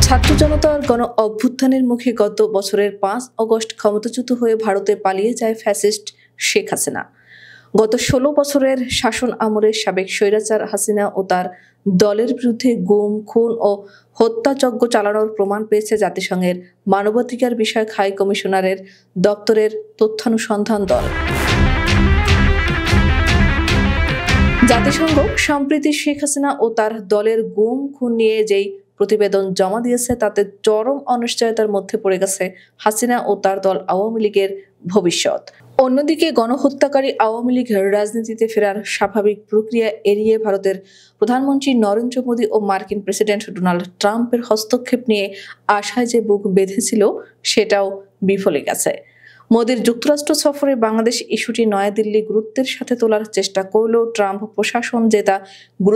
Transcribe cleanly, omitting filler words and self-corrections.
ছাত্র জনতার গণ অভ্যুত্থানের মুখে গত বছরের ৫ আগস্ট ক্ষমতাচ্যুত হয়ে ভারতে পালিয়ে যায় ফ্যাসিস্ট শেখ হাসিনা। গত ১৬ বছরের শাসন আমলে সাবেক স্বৈরাচার হাসিনা ও তার দলের বিরুদ্ধে গুম, খুন ও হত্যাযজ্ঞ চালানোর প্রমাণ পেয়েছে জাতিসংঘের মানবাধিকার বিষয়ক হাই কমিশনারের দপ্তরের তথ্যানুসন্ধান দল। জাতিসংঘ সম্প্রতি শেখ হাসিনা ও তার দলের গুম, খুন নিয়ে যেই প্রতিবেদন জমা দিয়েছে তাতে চরম অনিশ্চয়তার মধ্যে পড়ে গেছে হাসিনা ও তার দল আওয়ামী লীগের ভবিষ্যৎ। অন্যদিকে গণহত্যাকারী আওয়ামী লীগ রাজনীতিতে ফেরার স্বাভাবিক প্রক্রিয়া এড়িয়ে ভারতের প্রধানমন্ত্রী নরেন্দ্র মোদী ও মার্কিন প্রেসিডেন্ট ডোনাল্ড ট্রাম্পের হস্তক্ষেপ নিয়ে আশায় যে বুক বেঁধেছিল সেটাও বিফলে গেছে। মোদীর যুক্তরাষ্ট্র সফরে বাংলাদেশ ইস্যুটি নয়াদিল্লি গুরুত্বের সাথে তোলার চেষ্টা করলেও ট্রাম্প প্রশাসন যে তা গুরুত্ব